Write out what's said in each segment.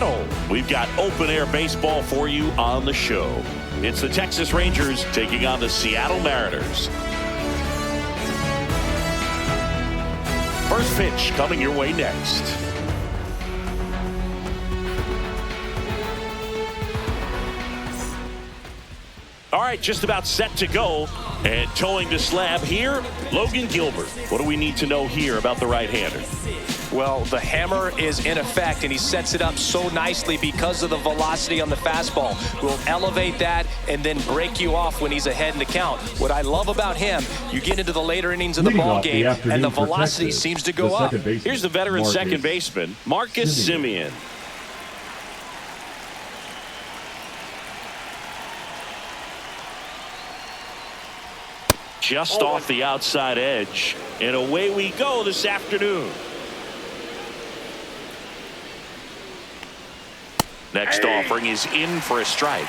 Seattle. We've got open-air baseball for you on the show. It's the Texas Rangers taking on the Seattle Mariners. First pitch coming your way next. All right, just about set to go. And towing the slab here, Logan Gilbert. What do we need to know here about the right-hander? Well, the hammer is in effect, and he sets it up so nicely because of the velocity on the fastball. Will elevate that and then break you off when he's ahead in the count. What I love about him, you get into the later innings of the ball game, and the velocity seems to go up. Here's the veteran second baseman, Marcus Semien. Just off the outside edge, and away we go this afternoon. Next offering is in for a strike.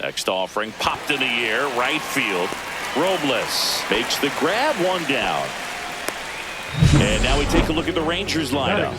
Next offering popped in the air, right field. Robles makes the grab, one down. And now we take a look at the Rangers lineup.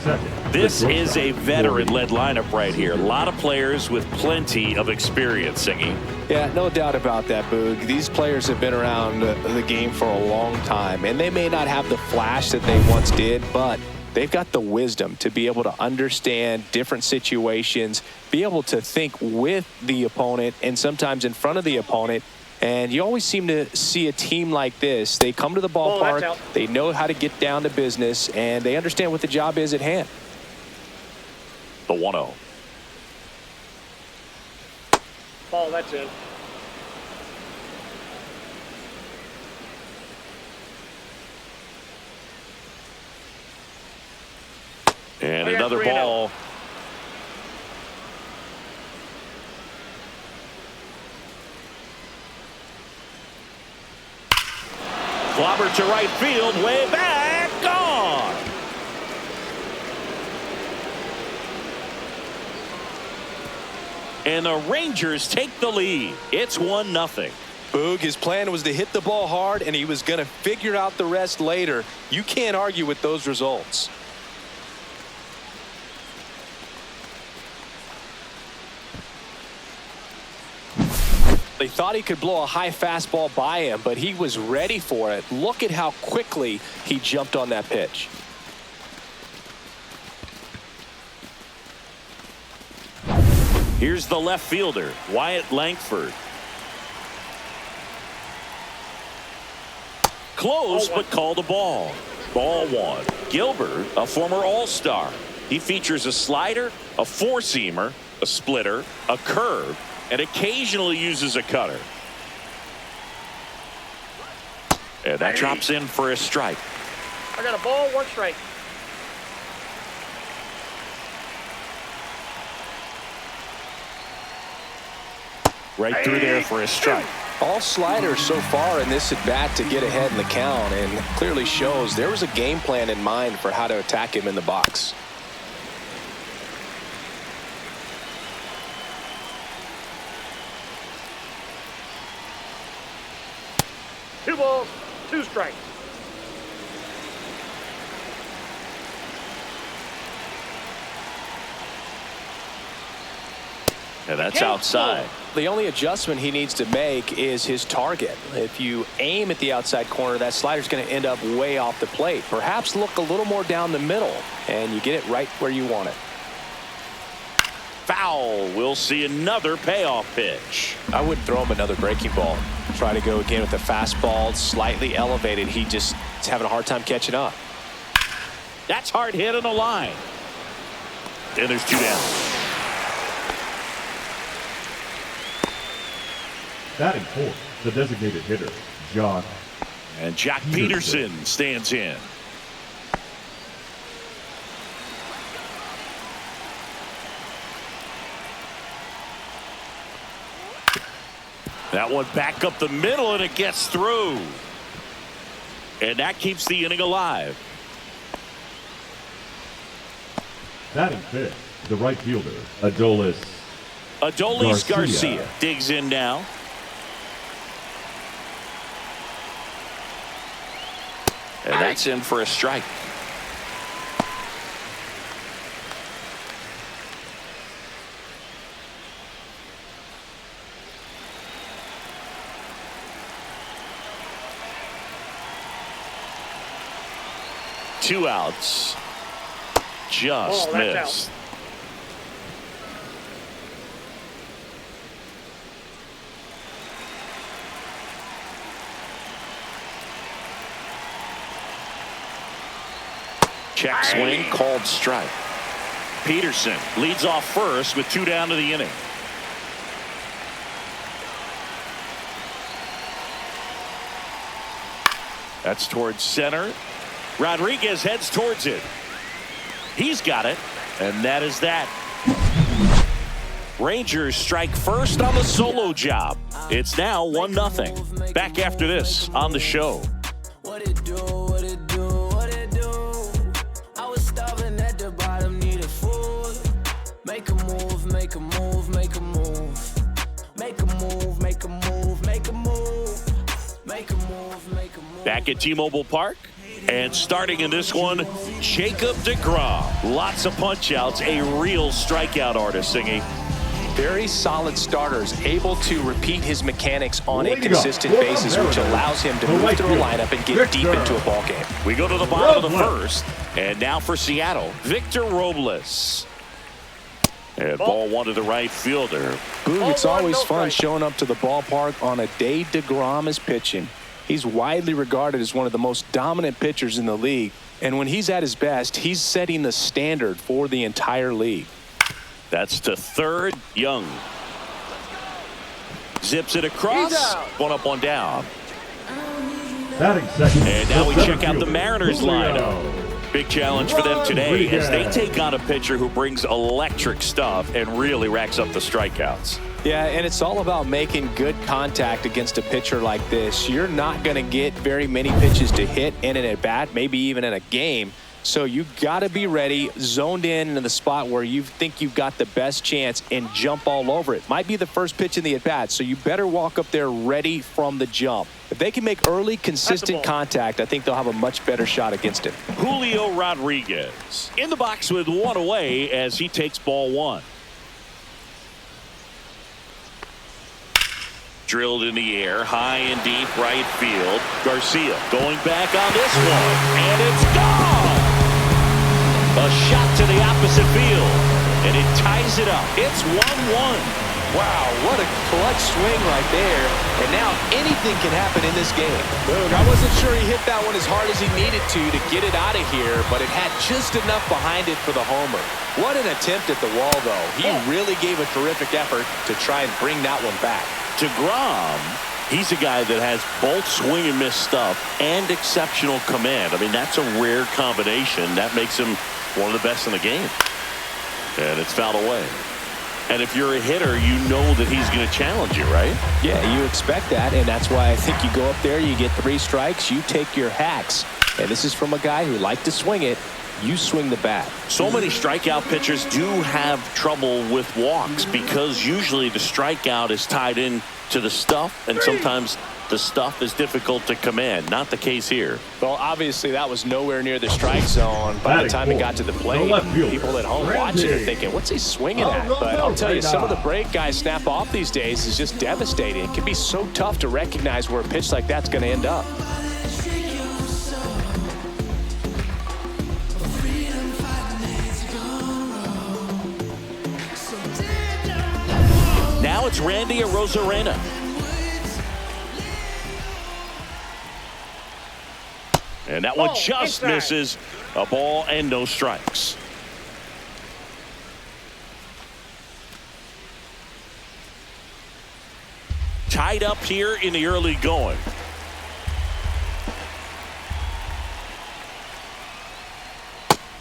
This is a veteran-led lineup right here. A lot of players with plenty of experience, Singy. Yeah, no doubt about that, Boog. These players have been around the game for a long time, and they may not have the flash that they once did, but they've got the wisdom to be able to understand different situations, be able to think with the opponent and sometimes in front of the opponent. And you always seem to see a team like this. They come to the ballpark, they know how to get down to business, and they understand what the job is at hand. The 1-0. Ball, that's in. And another ball. Clobber to right field, way back, gone. And the Rangers take the lead. It's 1-0. Boog, his plan was to hit the ball hard, and he was going to figure out the rest later. You can't argue with those results. They thought he could blow a high fastball by him, but he was ready for it. Look at how quickly he jumped on that pitch. Here's the left fielder, Wyatt Langford. Close, but called a ball. Ball one. Gilbert, a former All-Star. He features a slider, a four-seamer, a splitter, a curve, and occasionally uses a cutter. And that drops in for a strike. I got a ball, one strike. Right through there for a strike. All sliders so far in this at bat to get ahead in the count, and clearly shows there was a game plan in mind for how to attack him in the box. Two balls, two strikes. And that's outside. The only adjustment he needs to make is his target. If you aim at the outside corner, that slider's going to end up way off the plate. Perhaps look a little more down the middle, and you get it right where you want it. Foul. We'll see another payoff pitch. I wouldn't throw him another breaking ball. Try to go again with the fastball, slightly elevated. He just is having a hard time catching up. That's hard hit on the line. And there's two down. Batting fourth, the designated hitter, Jock. And Jack Peterson stands in. That one back up the middle, and it gets through. And that keeps the inning alive. Batting fifth, the right fielder, Adolis Garcia digs in now. And that's in for a strike. Two outs. Just missed. Check swing, called strike. Peterson leads off first with 2 down to the inning. That's towards center. Rodriguez heads towards it. He's got it, and that is that. Rangers strike first on the solo job. It's now 1-0. Back after this on the show. What it do, what it do, what it do. I was starving at the bottom, needed food. Make a move, make a move, make a move. Make a move, make a move, make a move. Make a move, make a move. Back at T-Mobile Park. And starting in this one, Jacob deGrom. Lots of punch-outs, a real strikeout artist singing. Very solid starters, able to repeat his mechanics on a consistent basis, which allows him to move through a lineup and get deep into a ball game. We go to the bottom of the first, and now for Seattle, Victor Robles. And ball one to the right fielder. Boog, it's always fun showing up to the ballpark on a day deGrom is pitching. He's widely regarded as one of the most dominant pitchers in the league, and when he's at his best, he's setting the standard for the entire league. That's to third. Young zips it across. One up, one down. Batting second. And now we the check out the fielder, Mariners Julio. lineup. Big challenge for them today as they take on a pitcher who brings electric stuff and really racks up the strikeouts. Yeah, and it's all about making good contact against a pitcher like this. You're not going to get very many pitches to hit in an at-bat, maybe even in a game. So you got to be ready, zoned in the spot where you think you've got the best chance and jump all over it. Might be the first pitch in the at-bat, so you better walk up there ready from the jump. If they can make early, consistent contact, I think they'll have a much better shot against it. Julio Rodriguez in the box with one away as he takes ball one. Drilled in the air, high and deep right field. Garcia going back on this one, and it's gone! A shot to the opposite field, and it ties it up. It's 1-1. Wow, what a clutch swing right there. And now anything can happen in this game. Boog, I wasn't sure he hit that one as hard as he needed to get it out of here, but it had just enough behind it for the homer. What an attempt at the wall, though. He really gave a terrific effort to try and bring that one back. deGrom, he's a guy that has both swing and miss stuff and exceptional command. I mean, that's a rare combination. That makes him one of the best in the game. And it's fouled away. And if you're a hitter, you know that he's going to challenge you, right? Yeah, you expect that, and that's why I think you go up there, you get 3 strikes, you take your hacks. And this is from a guy who liked to swing it. You swing the bat. So many strikeout pitchers do have trouble with walks because usually the strikeout is tied in to the stuff, and sometimes the stuff is difficult to command. Not the case here. Well, obviously that was nowhere near the strike zone by the time it got to the plate. People at home watching are thinking, what's he swinging at? But I'll tell you, some of the break guys snap off these days is just devastating. It can be so tough to recognize where a pitch like that's going to end up. Now it's Randy Arozarena. And that one just misses. A ball and no strikes. Tied up here in the early going.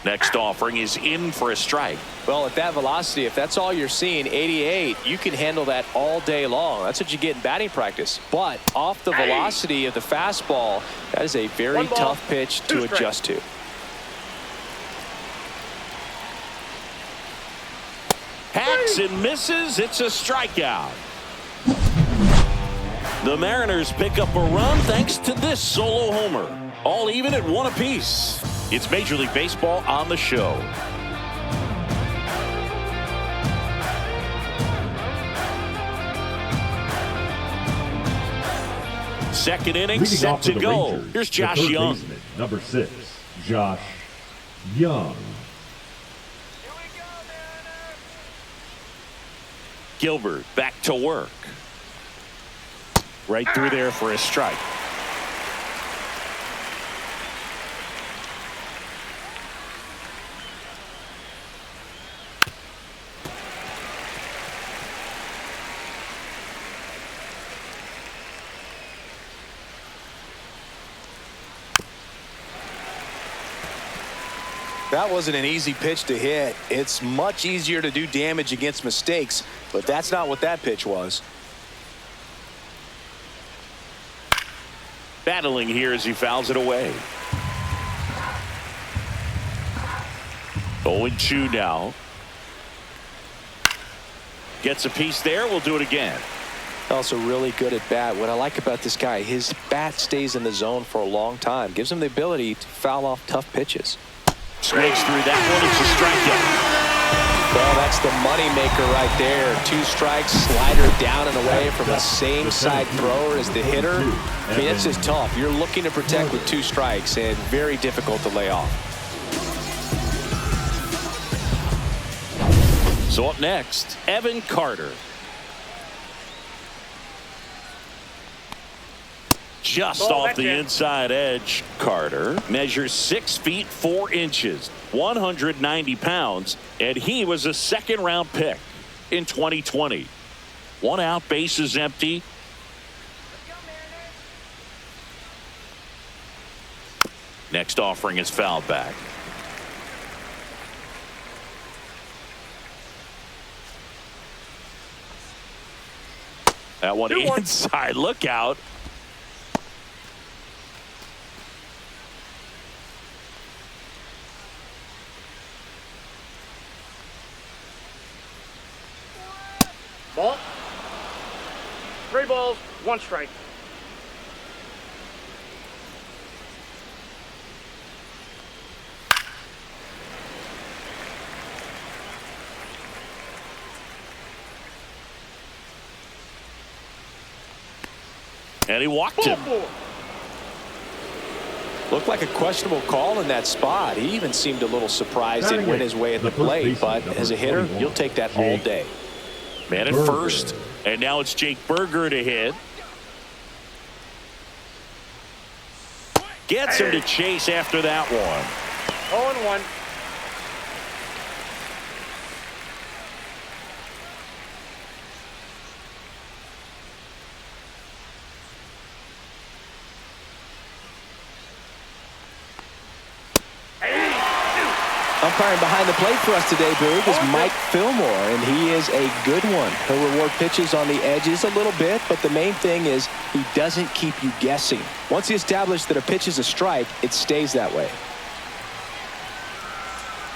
Next offering is in for a strike. Well, at that velocity, if that's all you're seeing, 88, you can handle that all day long. That's what you get in batting practice. But off the velocity of the fastball, that is a very tough pitch to adjust to. Hacks and misses. It's a strikeout. The Mariners pick up a run thanks to this solo homer. All even at 1 apiece. It's Major League Baseball on the show. Second inning, Leading set off for to the go. Rangers, Here's the Josh third Young. baseman, number 6, Josh Young. Gilbert back to work. Right through there for a strike. That wasn't an easy pitch to hit. It's much easier to do damage against mistakes, but that's not what that pitch was. Battling here as he fouls it away. 0-2 now. Gets a piece there. We'll do it again. Also really good at bat. What I like about this guy, his bat stays in the zone for a long time. Gives him the ability to foul off tough pitches. Swings through that one. It's a strikeout. Well, that's the money maker right there. 2 strikes, slider down and away from the same side thrower as the hitter. I mean, it's just tough. You're looking to protect with 2 strikes and very difficult to lay off. So up next, Evan Carter. Just off the inside edge. Carter measures 6 feet 4 inches, 190 pounds, and he was a second-round pick in 2020. 1 out, bases empty. Next offering is fouled back. That one inside. Look out. Ball. 3 balls, 1 strike. And he walked him. Looked like a questionable call in that spot. He even seemed a little surprised it went his way at the plate, but as a hitter, you'll take that all day. Man at first, and now it's Jake Berger to hit. Gets him to chase after that one. 0-1. Umpiring behind the plate for us today, Boog, is Mike Fillmore, and he is a good one. He'll reward pitches on the edges a little bit, but the main thing is he doesn't keep you guessing. Once he established that a pitch is a strike, it stays that way.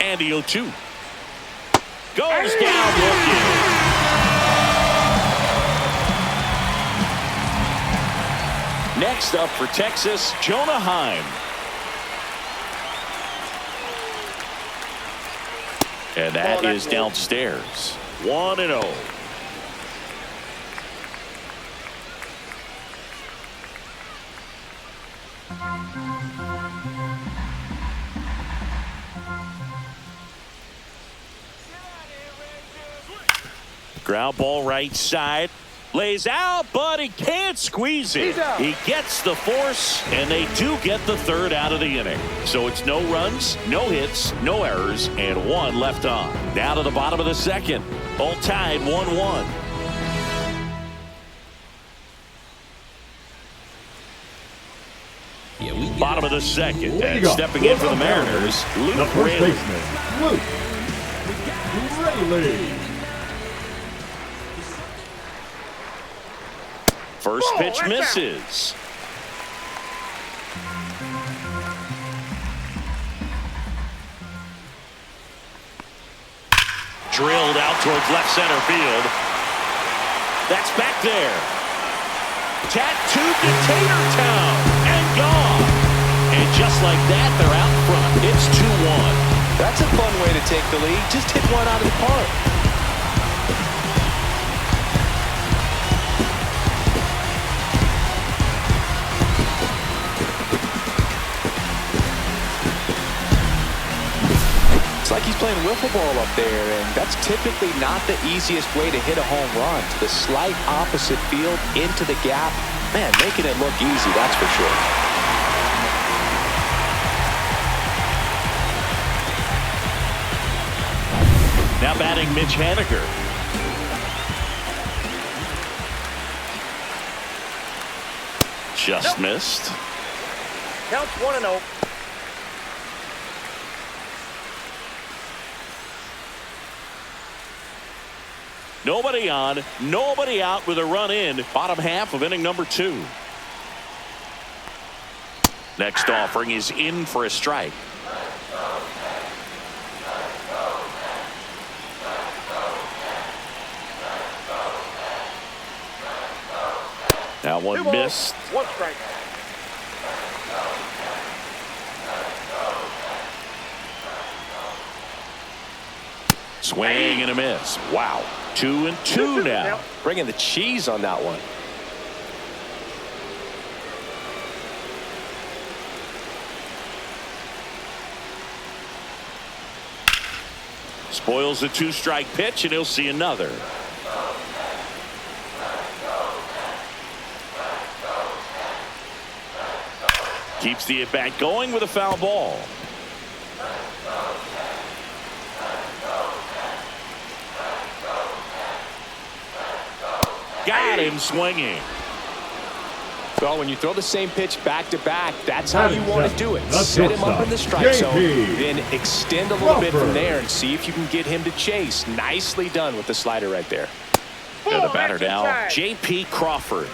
And the 0-2. Goes down looking. Next up for Texas, Jonah Heim. And that is downstairs. 1-0. Ground ball right side. Lays out, but he can't squeeze it. He gets the force, and they do get the 3rd out of the inning. So it's no runs, no hits, no errors, and 1 left on. Now to the bottom of the 2nd. All tied 1-1. Bottom of the 2nd, and stepping in for the Mariners, Luke Raley. First pitch misses. Drilled out towards left center field. That's back there. Tattooed to Tatertown and gone. just like that, they're out front. It's 2-1. That's a fun way to take the lead. Just hit one out of the park. It's like he's playing wiffle ball up there, and that's typically not the easiest way to hit a home run. To the slight opposite field, into the gap. Man, making it look easy, that's for sure. Now batting Mitch Haniger. Just missed. Counts 1-0. Nobody on, nobody out with a run in. Bottom half of inning number 2. Next offering is in for a strike. Now one missed. 1 strike. Swing and a miss. Wow. 2-2 now. Bringing the cheese on that one. Spoils the 2-strike pitch, and he'll see another. Keeps the at-bat going with a foul ball. Got him swinging. Well, when you throw the same pitch back to back, that's how you want to do it. Set him up in the strike zone, then extend a little bit from there and see if you can get him to chase. Nicely done with the slider right there. And the batter now, J.P. Crawford.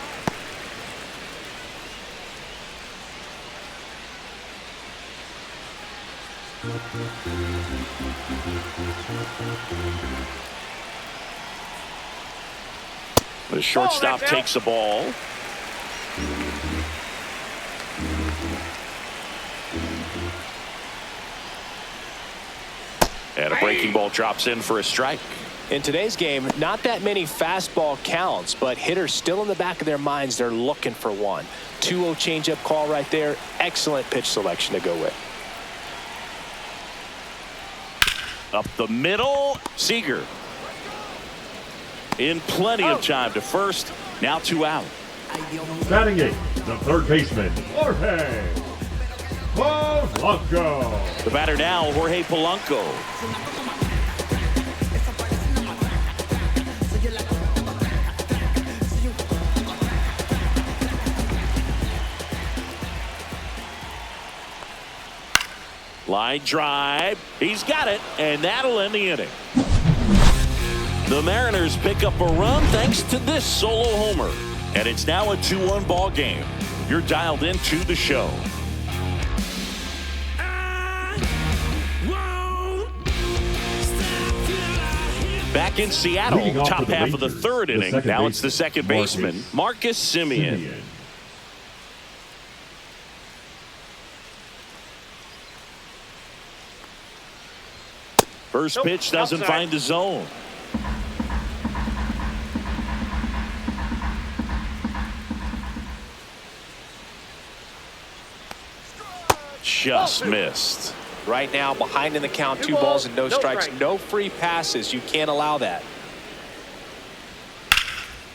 The shortstop takes the ball. And a breaking ball drops in for a strike. In today's game, not that many fastball counts, but hitters still in the back of their minds, they're looking for one. 2-0 changeup call right there. Excellent pitch selection to go with. Up the middle, Seager. In plenty of time to first. Now 2 out. Batting 8th, the third baseman, Jorge Polanco. The batter now, Jorge Polanco. Line drive. He's got it, and that'll end the inning. The Mariners pick up a run thanks to this solo homer. And it's now a 2-1 ball game. You're dialed into the show. Back in Seattle, top half of the third inning. Now it's the second baseman, Marcus Semien. First pitch doesn't find the zone. Just missed. Right now, behind in the count, 2 balls and no strikes. No free passes. You can't allow that.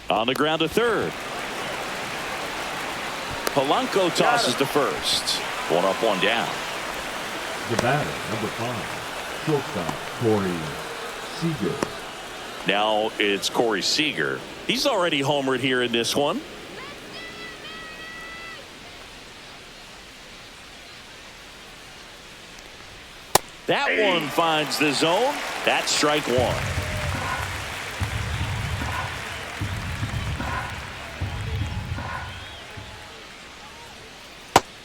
On the ground to third. Polanco tosses to first. 1 up, 1 down. The batter, number 5, shortstop Corey Seager. Now it's Corey Seager. He's already homered here in this one. That one finds the zone. That's strike 1.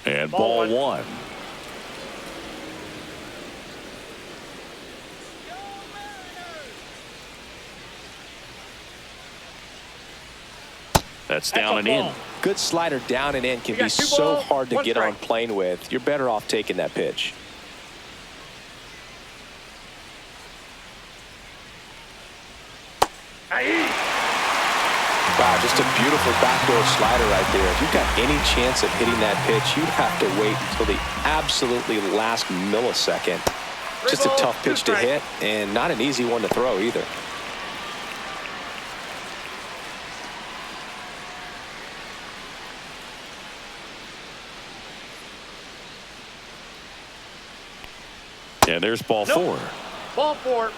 And ball 1. That's down and in. Good slider down and in can be got two so balls, hard to one get on strike. plane with. You're better off taking that pitch. Wow, just a beautiful backdoor slider right there. If you've got any chance of hitting that pitch, you have to wait until the absolutely last millisecond. Just a tough pitch to hit and not an easy one to throw either. And there's ball four. Ball four.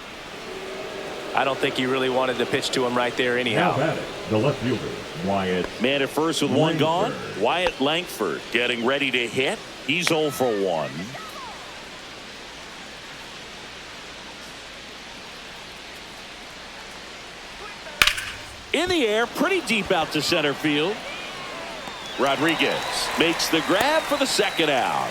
I don't think he really wanted to pitch to him right there anyhow. Now batting, the left fielder, Wyatt. Man at first with one gone. Wyatt Langford getting ready to hit. He's 0 for 1. In the air, pretty deep out to center field. Rodriguez makes the grab for the second out.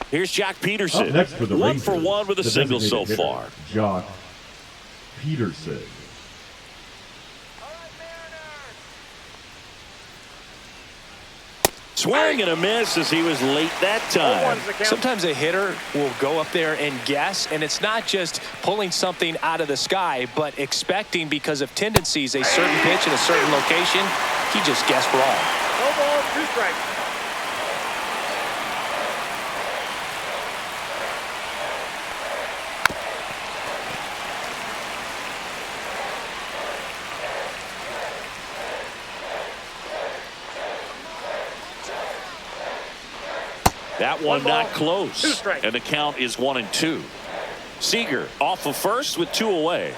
Here's Jock Peterson. Up next for the 1 Rangers, for 1 with a the single so designated hitter, far. Jock Peterson. Swing and a miss as he was late that time. Sometimes a hitter will go up there and guess, and it's not just pulling something out of the sky, but expecting because of tendencies a certain pitch in a certain location. He just guessed wrong. No balls, 2 strikes. That one not close. 2 strikes. And the count is 1-2. Seager off of first with 2 away.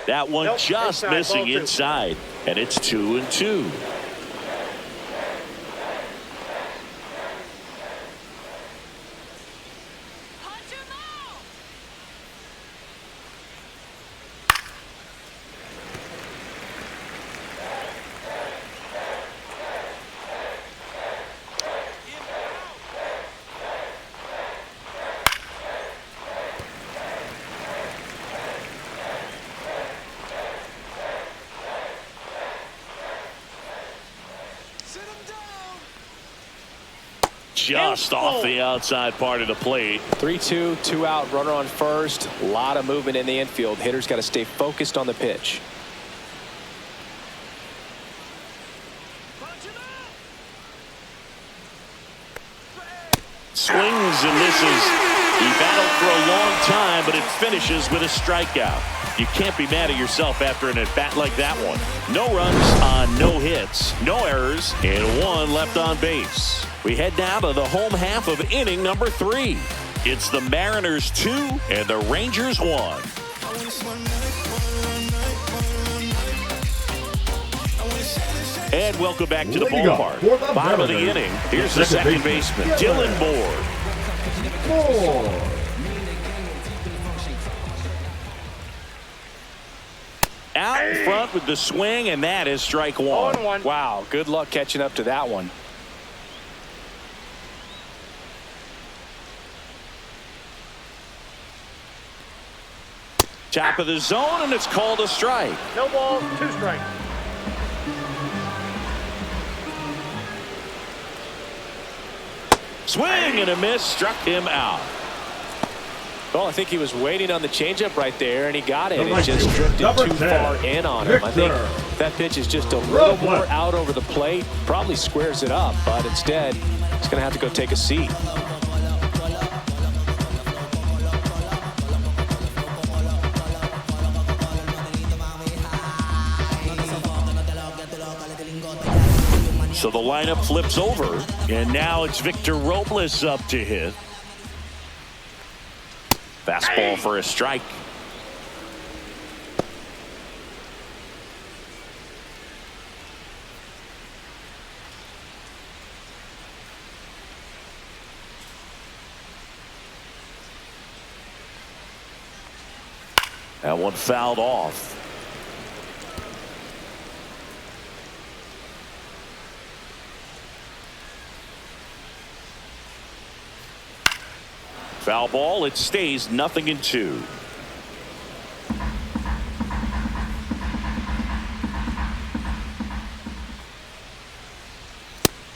That one Nope, just inside, missing ball 2. inside. And it's 2-2. Just off the outside part of the plate. 3-2, 2 out, runner on first. A lot of movement in the infield. Hitters got to stay focused on the pitch. Swings and misses. He battled for a long time, but it finishes with a strikeout. You can't be mad at yourself after an at-bat like that one. No runs on no hits, no errors, and 1 left on base. We head now to the home half of inning number 3. It's the Mariners 2 and the Rangers 1. And welcome back to the ballpark. Bottom of the inning. Here's the second baseman, Dylan Moore. Out in front with the swing, and that is strike 1. Wow, good luck catching up to that one. Top of the zone, and it's called a strike. No balls, 2 strikes. Swing and a miss, struck him out. Well, I think he was waiting on the changeup right there, and he got it. It just drifted too far in on him. I think that pitch is just a little more out over the plate. Probably squares it up, but instead, he's going to have to go take a seat. So the lineup flips over, and now it's Victor Robles up to hit. Fastball for a strike. That one fouled off. Foul ball. It stays 0-2.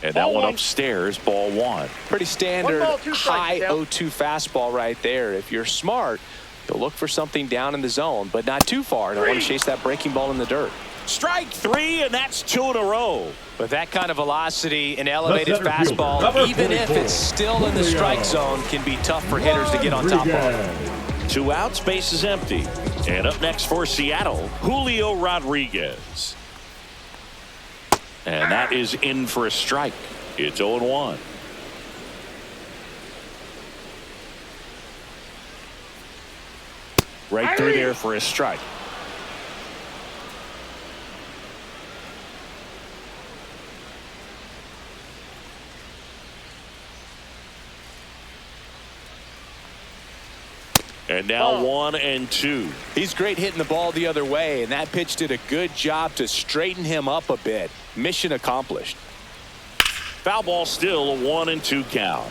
And that one upstairs, ball 1. Pretty standard 1 ball, 2 strikes, high Dale. 0-2 fastball right there. If you're smart, you'll look for something down in the zone, but not too far. Don't want to chase that breaking ball in the dirt. Strike 3, and that's 2 in a row. With that kind of velocity, an elevated center fielder, fastball, number even if 44, it's still in the strike zone, can be tough for hitters to get on top of. 2 outs, base is empty. And up next for Seattle, Julio Rodriguez. And that is in for a strike. It's 0-1. Right through there for a strike. And now 1-2. He's great hitting the ball the other way, and that pitch did a good job to straighten him up a bit. Mission accomplished. Foul ball, still a 1-2 count.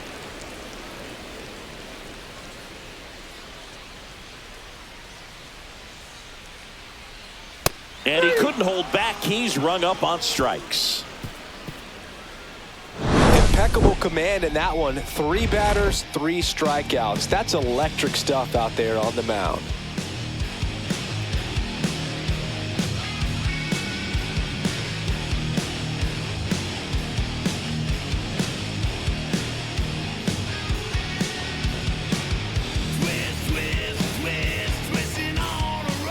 And he couldn't hold back. He's rung up on strikes. Impeccable command in that one. 3 batters, 3 strikeouts. That's electric stuff out there on the mound.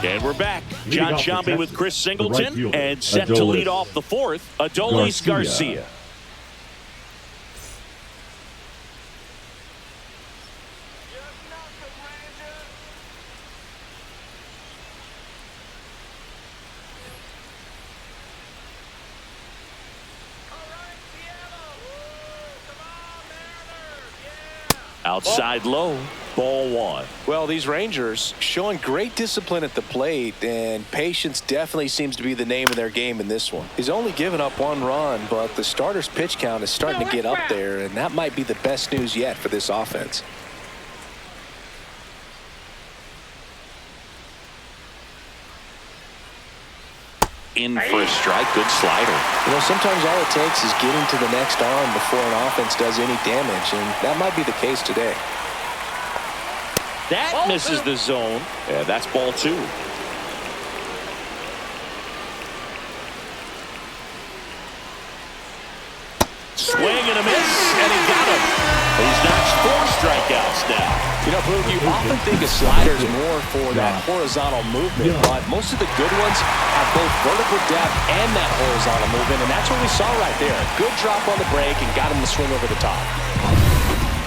And we're back. John Sciambi with Chris Singleton, fielder, and set to lead off the 4th, Adolis Garcia. Outside low, ball 1. Well, these Rangers showing great discipline at the plate, and patience definitely seems to be the name of their game in this one. He's only given up 1 run, but the starter's pitch count is starting to get up there, and that might be the best news yet for this offense. In for a strike. Good slider. You know, sometimes all it takes is getting to the next arm before an offense does any damage, and that might be the case today. That Ball misses 2. the zone. And that's ball 2. Swing and a miss, and he got him. He's notched 4 strikeouts now. You know, Boog, you often think of sliders more for that horizontal movement, but most of the good ones have both vertical depth and that horizontal movement, and that's what we saw right there. Good drop on the break and got him to swing over the top.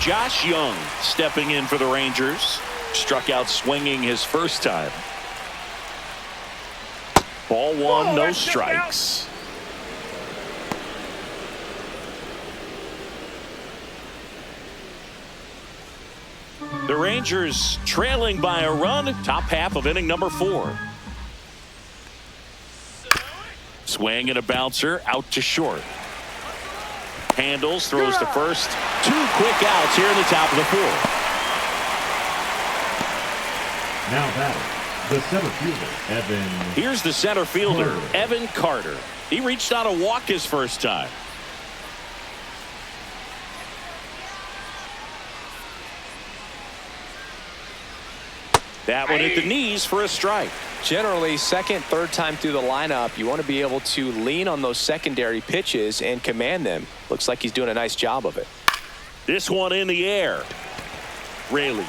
Josh Young stepping in for the Rangers. Struck out swinging his first time. Ball 1, no strikes. The Rangers trailing by a run, top half of inning number 4. Swing and a bouncer out to short. Handles, throws to first. 2 quick outs here in the top of the 4th. Now batting, the center fielder, Evan. Here's the center fielder, Carter. Evan Carter. He reached on a walk his first time. That one hit the knees for a strike. Generally, second, third time through the lineup, you want to be able to lean on those secondary pitches and command them. Looks like he's doing a nice job of it. This one in the air. Raley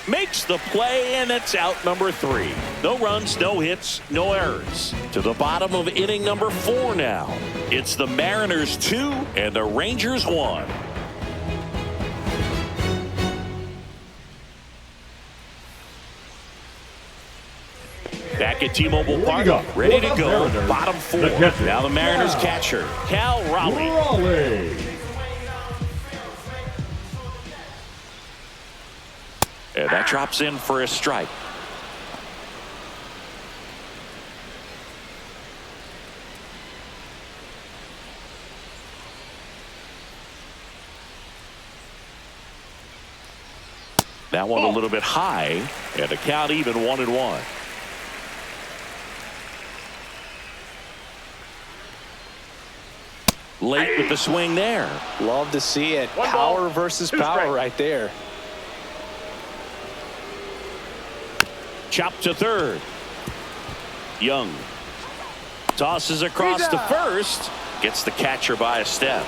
makes the play, and it's out number 3. No runs, no hits, no errors. To the bottom of inning number 4 now. It's the Mariners 2 and the Rangers 1. Back at T-Mobile Park, ready to go. Bottom 4. Now the Mariners catcher, Cal Raleigh. And that drops in for a strike. That one a little bit high, and the count even 1-1. Late with the swing there. Love to see it. Power versus power right there. Chop to third. Young tosses across to first. Gets the catcher by a step.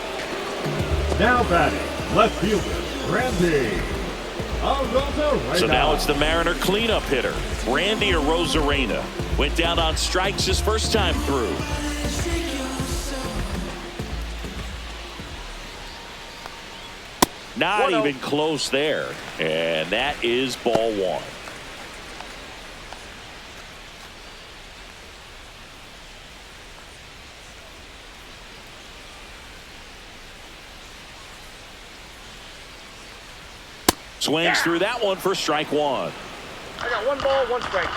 Now batting, left fielder, Randy. So now it's the Mariner cleanup hitter, Randy Arozarena. Went down on strikes his first time through. Not even close there. And that is ball one. Swings through that one for strike one. I got 1 ball, 1 strike.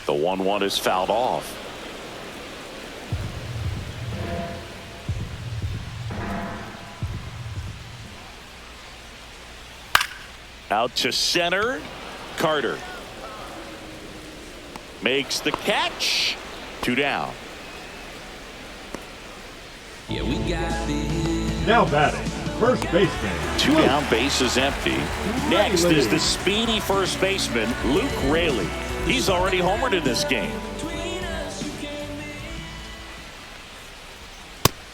The 1-1 is fouled off. Out to center. Carter makes the catch. 2 down. Yeah, we got this. Now batting, first baseman. 2 down, bases empty. Next is the speedy first baseman, Luke Raley. He's already homered in this game.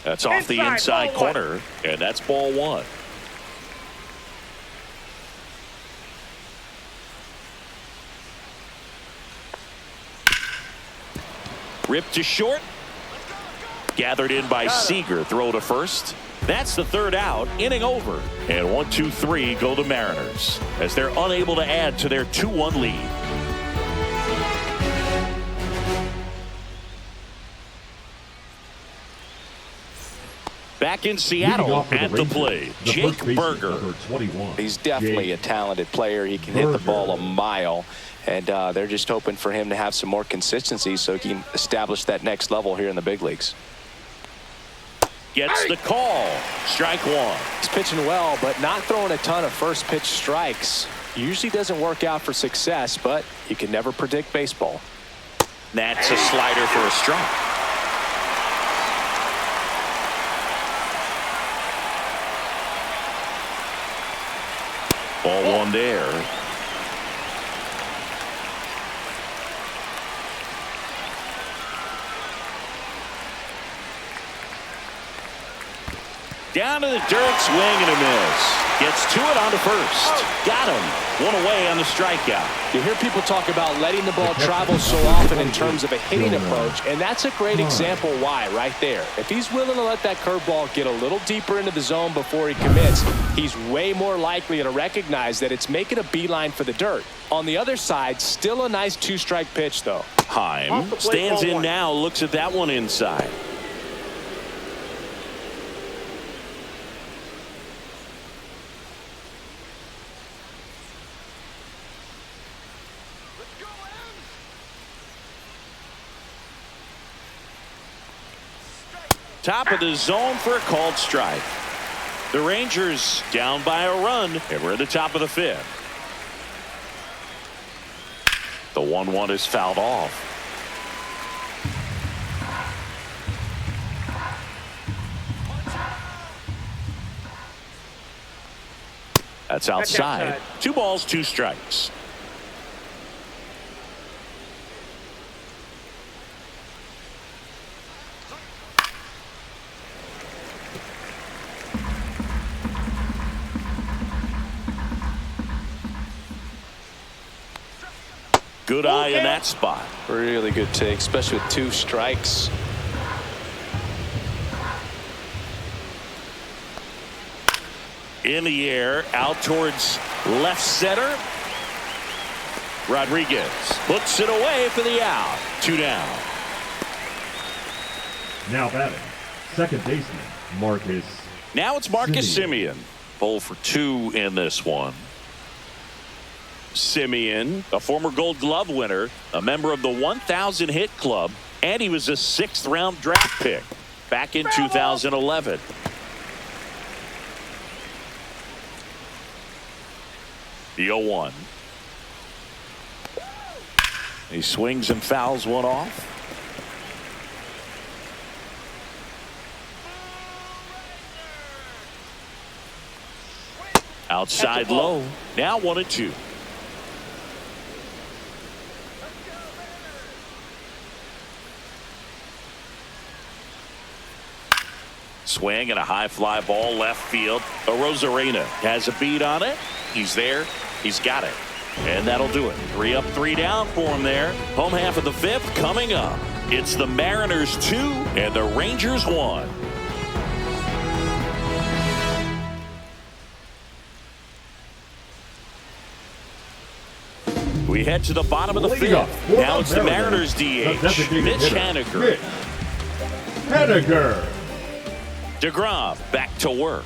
That's off the inside corner, and that's ball one. Ripped to short. Gathered in by Seager. Throw to first. That's the 3rd out. Inning over. And 1-2-3 go the Mariners as they're unable to add to their 2-1 lead. Back in Seattle at the plate, Jake Burger. He's definitely a talented player. He can hit the ball a mile. And they're just hoping for him to have some more consistency so he can establish that next level here in the big leagues. Gets the call. Strike one. He's pitching well, but not throwing a ton of first pitch strikes. Usually doesn't work out for success, but you can never predict baseball. That's a slider for a strike. Ball one there. Down to the dirt, swing and a miss. Gets to it on to first. Got him. 1 away on the strikeout. You hear people talk about letting the ball travel so often in terms of a hitting approach, and that's a great example why right there. If he's willing to let that curveball get a little deeper into the zone before he commits, he's way more likely to recognize that it's making a beeline for the dirt. On the other side, still a nice 2-strike pitch, though. Heim stands in now, looks at that one inside. Top of the zone for a called strike. The Rangers down by a run, and we're at the top of the 5th. The 1-1 is fouled off. That's outside. 2 balls, 2 strikes. Good eye in that spot. Really good take, especially with 2 strikes. In the air, out towards left center. Rodriguez puts it away for the out. 2 down. Now batting, second baseman, Marcus Now it's Marcus Semien. 0 for 2 in this one. Semien, a former Gold Glove winner, a member of the 1,000 hit club, and he was a 6th-round draft pick back in 2011. The 0-1. He swings and fouls one off. Outside low. Now 1-2. Swing and a high fly ball left field. Arozarena has a beat on it. He's there. He's got it. And that'll do it. 3 up, 3 down for him there. Home half of the 5th coming up. It's the Mariners 2 and the Rangers 1. We head to the bottom of the 5th. Now it's the Mariners DH, Mitch Haniger. Haniger. DeGrom back to work.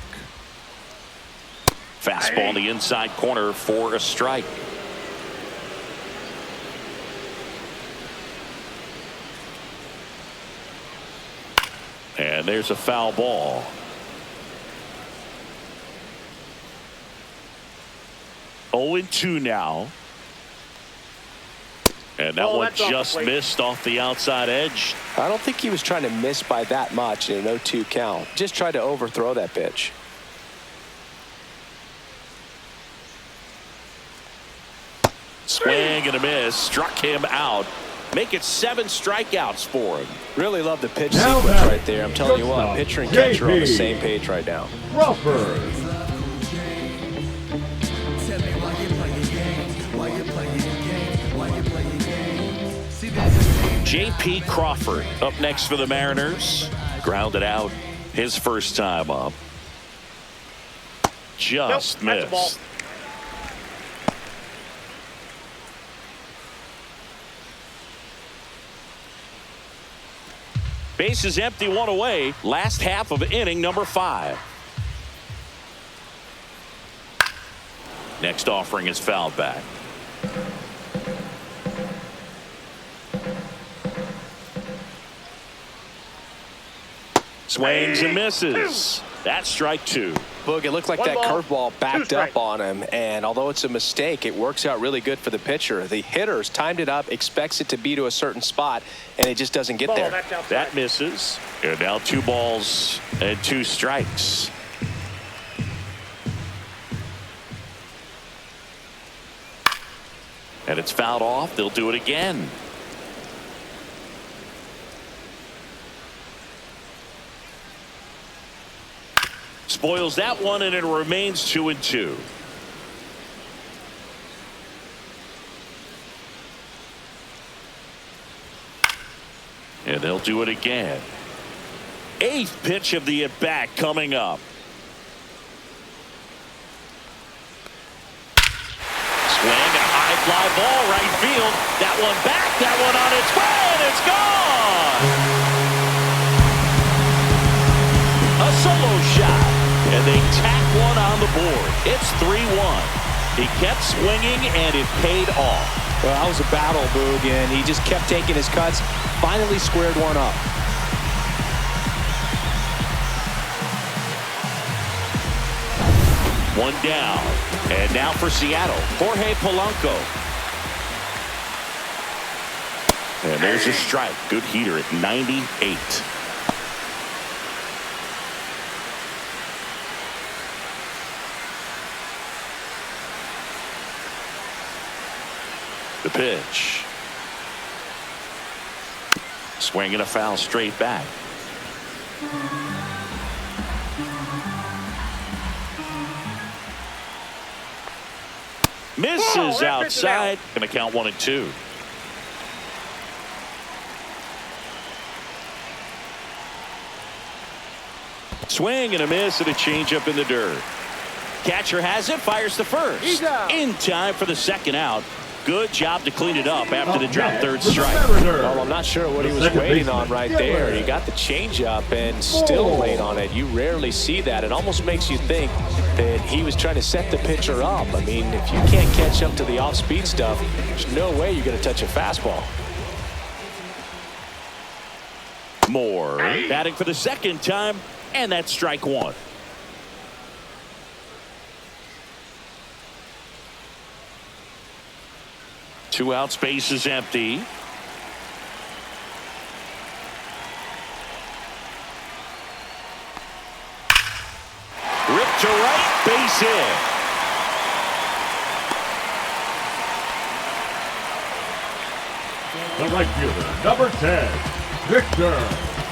Fastball in the inside corner for a strike. And there's a foul ball. Oh and 2 now. And that one just missed off the outside edge. I don't think he was trying to miss by that much in an 0-2 count. Just tried to overthrow that pitch. Swing and a miss. Struck him out. Make it 7 strikeouts for him. Really love the pitch sequence right there. I'm telling you what, pitcher and catcher are on the same page right now. Crawford. J.P. Crawford up next for the Mariners. Grounded out his first time up. Just missed. Bases empty, 1 away. Last half of inning number 5. Next offering is fouled back. Swings and misses. That's strike 2. Boog, it looked like that curveball backed up on him, and although it's a mistake, it works out really good for the pitcher. The hitter's timed it up, expects it to be to a certain spot, and it just doesn't get there. That misses. And now 2 balls and 2 strikes. And it's fouled off. They'll do it again. Spoils that one, and it remains 2-2. And they'll do it again. 8th pitch of the at-bat coming up. Swing, a high fly ball right field. That one back, that one on its way, and it's gone. A solo shot. And they tack one on the board. It's 3-1. He kept swinging, and it paid off. Well, that was a battle, Boog, and he just kept taking his cuts. Finally squared one up. One down. And now for Seattle, Jorge Polanco. And there's a strike. Good heater at 98. The pitch. Swing and a foul straight back. Misses outside. Going to count 1-2. Swing and a miss and a changeup in the dirt. Catcher has it, fires to first. In time for the second out. Good job to clean it up after the drop third strike. Well, I'm not sure what he was waiting on right there. He got the changeup and still laid on it. You rarely see that. It almost makes you think that he was trying to set the pitcher up. I mean, if you can't catch up to the off-speed stuff, there's no way you're going to touch a fastball. Moore batting for the second time, and that's strike one. Two out, space is empty. Ripped to right, base hit. The right fielder, number 10, Victor.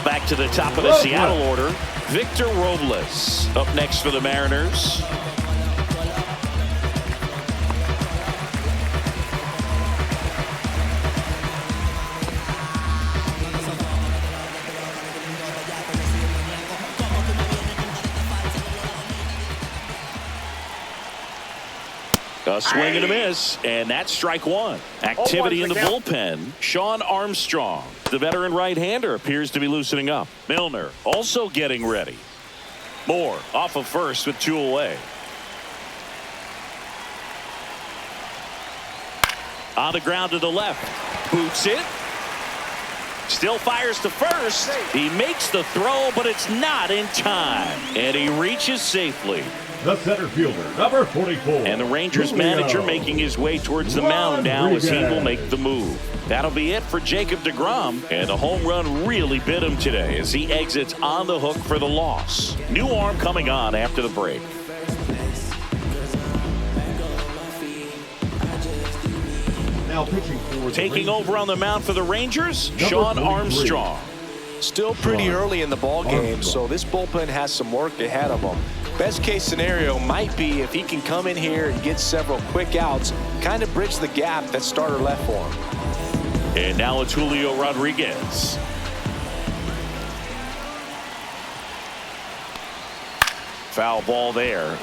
Back to the top of the Seattle order, Victor Robles. Up next for the Mariners. A swing and a miss, and that's strike one. Activity in the bullpen. Sean Armstrong, the veteran right-hander, appears to be loosening up. Milner also getting ready. Moore off of first with two away. On the ground to the left. Boots it. Still fires to first. He makes the throw, but it's not in time. And he reaches safely. The center fielder, number 44. And the Rangers manager making his way towards the mound now as he will make the move. That'll be it for Jacob deGrom. And the home run really bit him today as he exits on the hook for the loss. New arm coming on after the break. Now pitching for Taking over on the mound for the Rangers, Sean Armstrong. Still pretty early in the ball game, so this bullpen has some work ahead of them. Best case scenario might be if he can come in here and get several quick outs, kind of bridge the gap that starter left for him. And now it's Julio Rodriguez. Foul ball there.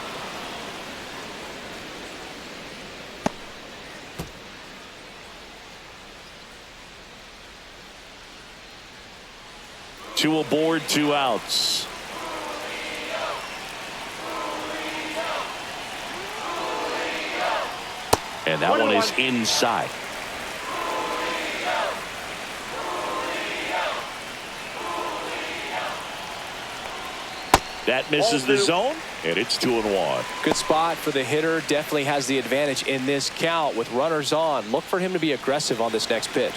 Two aboard, two outs. And that one is inside. That misses the zone, and it's 2-1. Good spot for the hitter. Definitely has the advantage in this count with runners on. Look for him to be aggressive on this next pitch.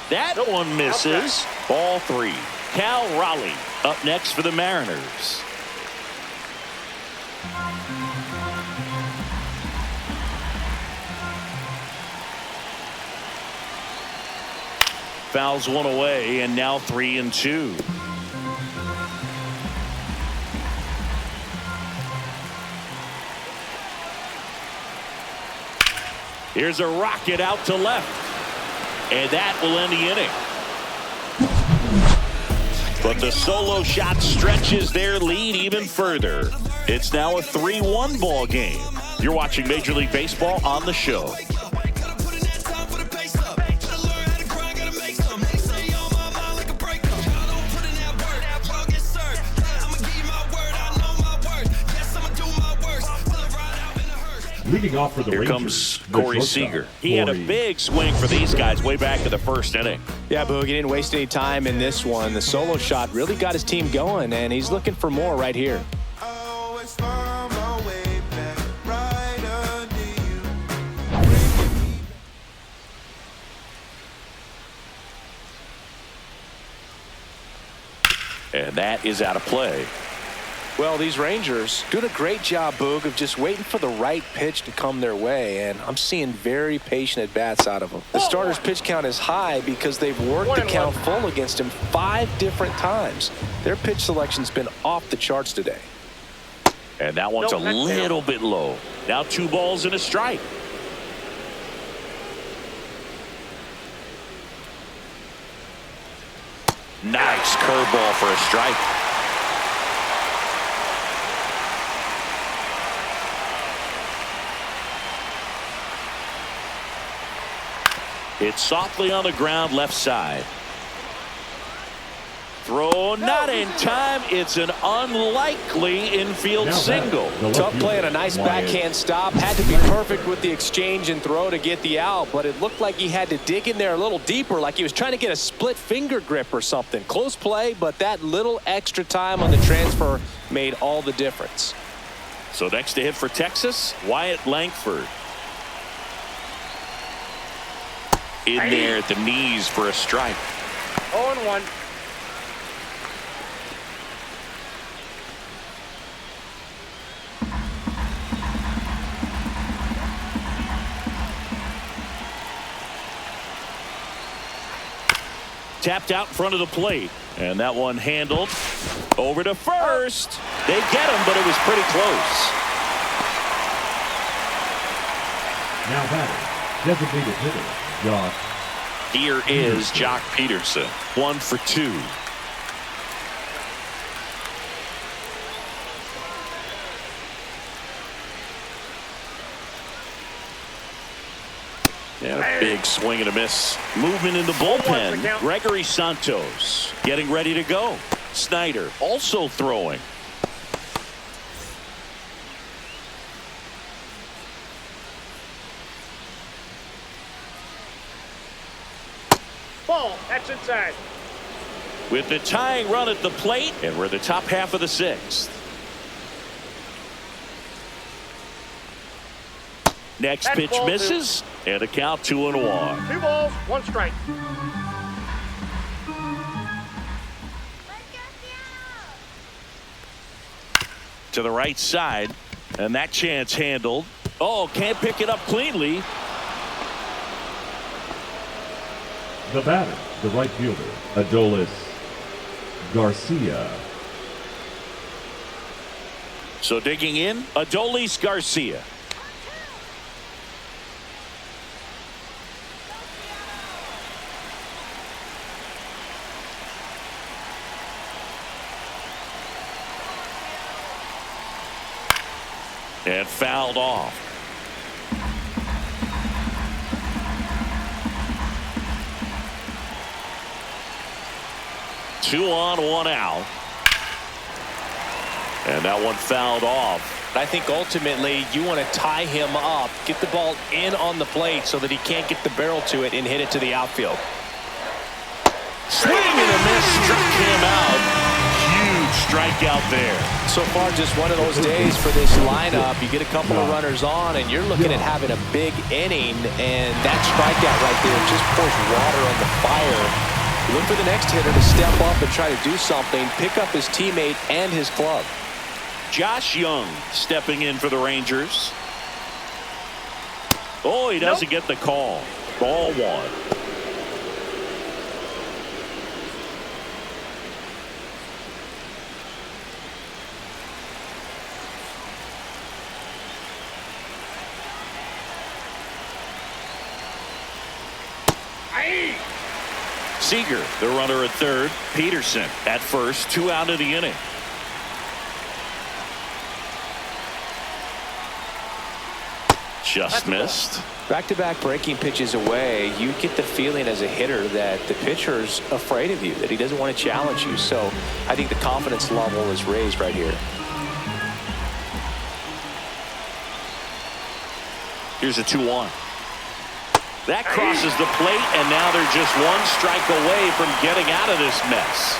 That one misses. Ball three. Cal Raleigh up next for the Mariners. Fouls one away, and now 3-2. Here's a rocket out to left. And that will end the inning. But the solo shot stretches their lead even further. It's now a 3-1 ball game. You're watching Major League Baseball on the show. Leading off for the Here Rangers, comes Corey Seager. He had a big swing for these guys way back in the first inning. Yeah, Boog, he didn't waste any time in this one. The solo shot really got his team going, and he's looking for more right here. And that is out of play. Well, these Rangers doing a great job, Boog, of just waiting for the right pitch to come their way, and I'm seeing very patient at-bats out of them. The starter's pitch count is high because they've worked the count full against him 5 different times. Their pitch selection's been off the charts today. And that one's a little bit low. Now 2 balls and a strike. Nice curveball for a strike. It's softly on the ground left side. Throw not in time. It's an unlikely infield single. Tough play and a nice backhand stop. Had to be perfect with the exchange and throw to get the out, but it looked like he had to dig in there a little deeper, like he was trying to get a split finger grip or something. Close play, but that little extra time on the transfer made all the difference. So next to hit for Texas, Wyatt Langford. In there at the knees for a strike. 0-1. Tapped out in front of the plate. And that one handled. Over to first. They get him, but it was pretty close. Now batting, designated hitter, Josh. Here is Jock Peterson. 1 for 2. And a big swing and a miss. Movement in the bullpen. Gregory Santos getting ready to go. Snyder also throwing. Ball. That's inside. With the tying run at the plate, and we're the top half of the 6th. Next pitch misses, and a count 2-1. 2 balls, 1 strike. To the right side, and that chance handled. Oh, can't pick it up cleanly. The batter, the right fielder, Adolis Garcia. So digging in, Adolis Garcia. And fouled off. Two on, 1 out. And that one fouled off. I think ultimately you want to tie him up, get the ball in on the plate so that he can't get the barrel to it and hit it to the outfield. Swing and a miss, struck him out. Huge strikeout there. So far, just one of those days for this lineup. You get a couple of runners on, and you're looking at having a big inning, and that strikeout right there just pours water on the fire. Look for the next hitter to step up and try to do something, pick up his teammate and his club. Josh Young stepping in for the Rangers. Oh, he doesn't get the call. Ball 1. Seager, the runner at third. Peterson at first. 2 out of the inning. Just missed. Back-to-back breaking pitches away, you get the feeling as a hitter that the pitcher's afraid of you, that he doesn't want to challenge you. So I think the confidence level is raised right here. Here's a 2-1. That crosses the plate, and now they're just 1 strike away from getting out of this mess.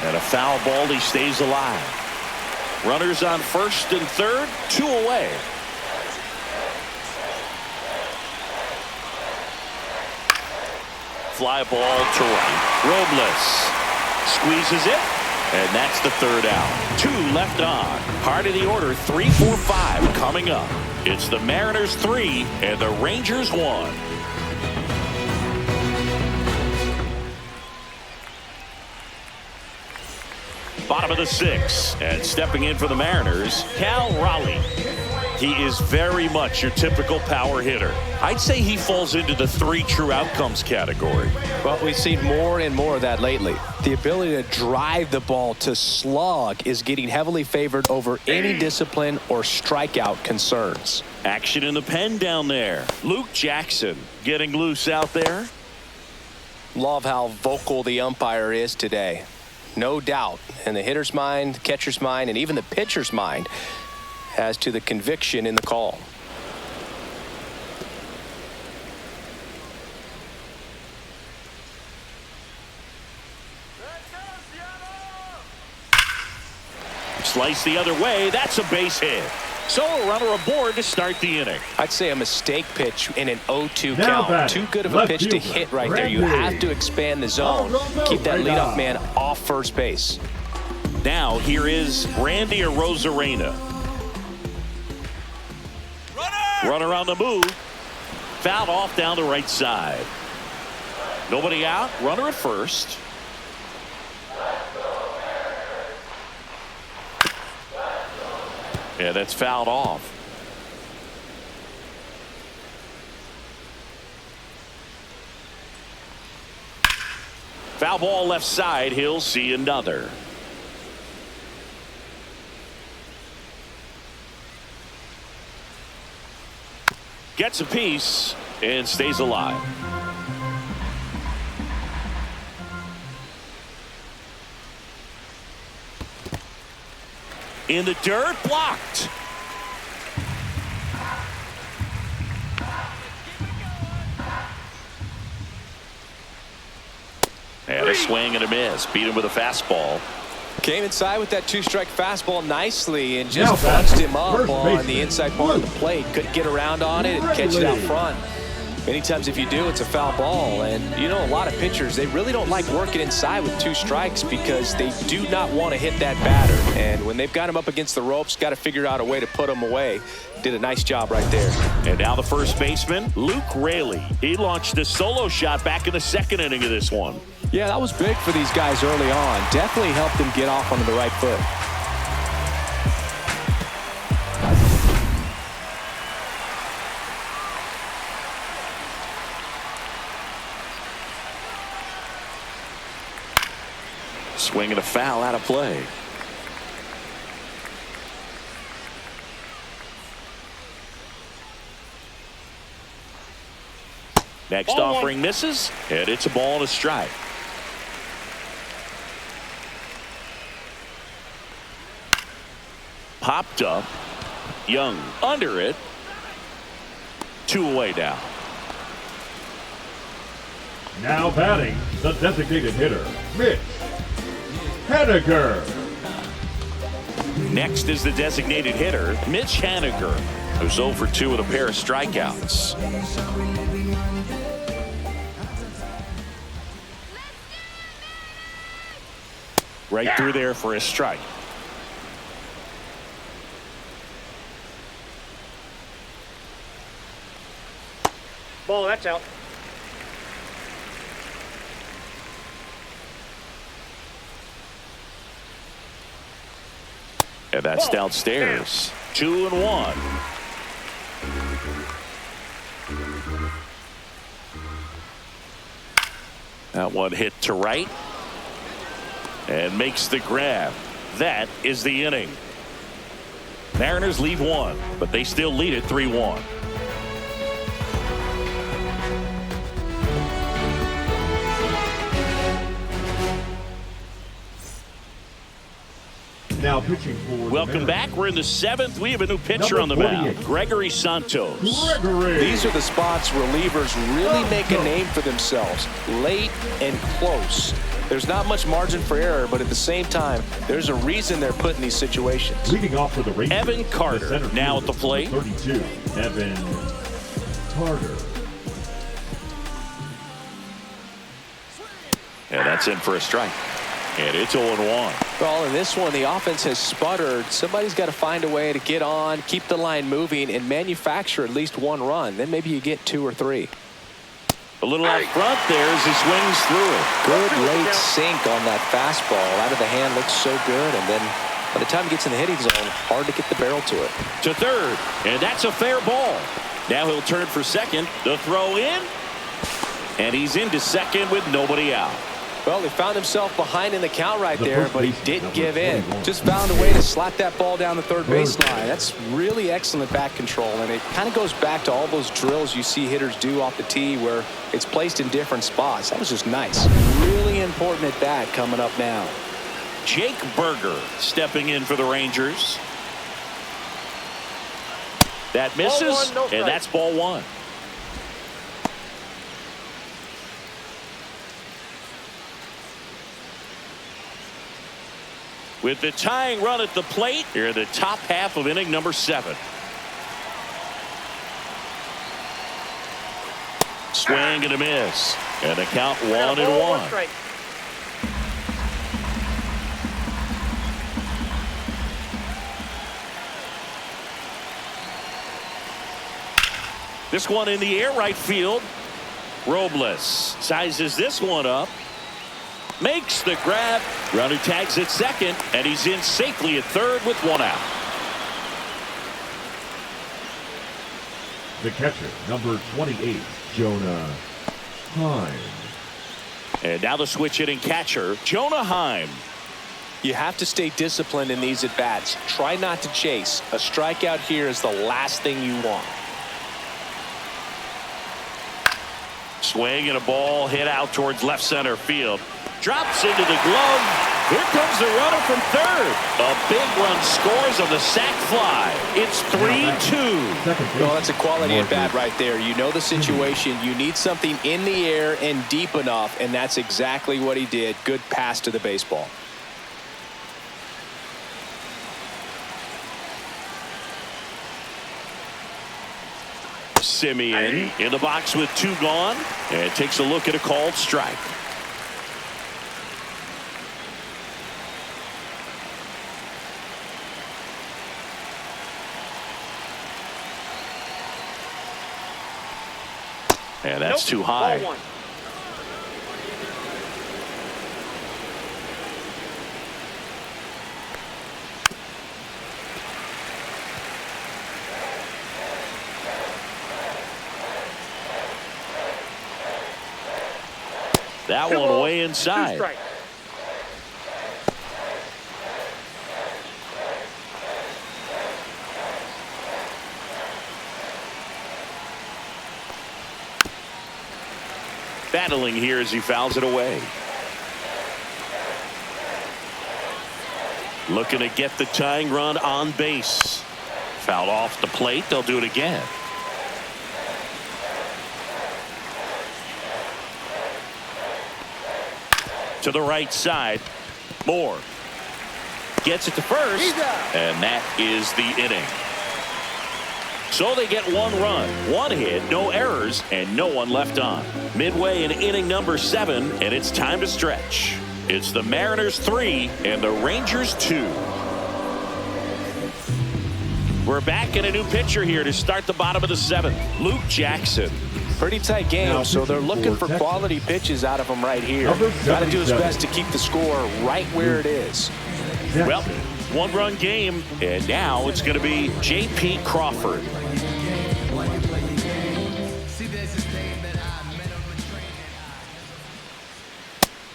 And a foul ball, he stays alive. Runners on first and third, 2 away. Fly ball to right. Robles squeezes it. And that's the 3rd out. 2 left on. Part of the order, 3, 4, 5 coming up. It's the Mariners 3 and the Rangers 1. Bottom of the 6th. And stepping in for the Mariners, Cal Raleigh. He is very much your typical power hitter. I'd say he falls into the 3 true outcomes category. Well, we've seen more and more of that lately. The ability to drive the ball to slug is getting heavily favored over any discipline or strikeout concerns. Action in the pen down there. Luke Jackson getting loose out there. Love how vocal the umpire is today. No doubt in the hitter's mind, catcher's mind, and even the pitcher's mind as to the conviction in the call. Slice the other way. That's a base hit. So a runner aboard to start the inning. I'd say a mistake pitch in an 0-2 Now count. batting, Too good of a left pitch to fielder, hit right there. You Randy. have to expand the zone. Keep that leadoff man off first base. Now here is Randy Arozarena. Runner on the move. Fouled off down the right side. Nobody out. Runner at first. Yeah, that's fouled off. Foul ball left side. He'll see another. Gets a piece and stays alive. In the dirt, blocked. And a swing and a miss. Beat him with a fastball. Came inside with that 2-strike fastball nicely and just bunched him up on the inside part of the plate. Couldn't get around on it and catch it out front. Many times if you do, it's a foul ball. And you know, a lot of pitchers, they really don't like working inside with 2 strikes because they do not want to hit that batter. And when they've got him up against the ropes, got to figure out a way to put him away. Did a nice job right there. And now the first baseman, Luke Raley. He launched a solo shot back in the 2nd inning of this one. Yeah, that was big for these guys early on. Definitely helped them get off onto the right foot. Swing and a foul out of play. Next offering misses, and it's a ball and a strike. Popped up. Young under it. 2 away now. Now batting, the designated hitter, Mitch Haniger. Next is the designated hitter, Mitch Haniger, who's 0 for 2 with a pair of strikeouts. Right through there for a strike. Ball, that's out. And that's downstairs. 2-1. That one hit to right. And makes the grab. That is the inning. Mariners leave 1, but they still lead it 3-1. Now pitching for the Welcome Mariners. back. We're in the 7th. We have a new pitcher on the mound, Gregory Santos. Gregory. These are the spots relievers really make a name for themselves. Late and close. There's not much margin for error, but at the same time, there's a reason they're put in these situations. Leading off for the Rangers, Evan Carter, the center now at the plate. 32, Evan Carter. And that's in for a strike. And it's 0-1. Well, in this one, the offense has sputtered. Somebody's got to find a way to get on, keep the line moving, and manufacture at least 1 run. Then maybe you get 2 or 3. A little out front there as he swings through it. Good late sink on that fastball. Out of the hand, looks so good, and then By the time he gets in the hitting zone, hard to get the barrel to it. To third, and that's a fair ball. Now he'll turn for second. The throw in, and he's into second with nobody out. Well, he found himself behind in the count right there, but he didn't give in. Just found a way to slap that ball down the third baseline. That's really excellent bat control, and it kind of goes back to all those drills you see hitters do off the tee where it's placed in different spots. That was just nice. Really important at bat coming up now. Jake Berger stepping in for the Rangers. That misses, and that's ball one. With the tying run at the plate, here in the top half of inning number 7. Swing and a miss. And the count 1-1. This one in the air, right field. Robles sizes this one up. Makes the grab. Runner tags at second, and he's in safely at third with one out. The catcher, number 28, Jonah Heim. And now the switch hitting catcher, Jonah Heim. You have to stay disciplined in these at-bats. Try not to chase. A strikeout here is the last thing you want. Swing and a ball hit out towards left center field. Drops into the glove. Here comes the runner from third. A big run scores on the sac fly. It's 3-2. Well, that's a quality at bat right there. You know the situation. You need something in the air and deep enough, and that's exactly what he did. Good pass to the baseball. Simeon in the box with 2 gone, and takes a look at a called strike. And that's too high. That one way inside. Battling here as he fouls it away. Looking to get the tying run on base. Fouled off the plate. They'll do it again. To the right side. Moore gets it to first, and that is the inning. So they get 1 run, 1 hit, no errors, and no one left on. Midway in inning number 7, and it's time to stretch. It's the Mariners 3 and the Rangers 2. We're back in a new pitcher here to start the bottom of the 7th. Luke Jackson. Pretty tight game, so they're looking for quality pitches out of him right here. Got to do his best to keep the score right where it is. Well, 1-run game, and now it's going to be J.P. Crawford.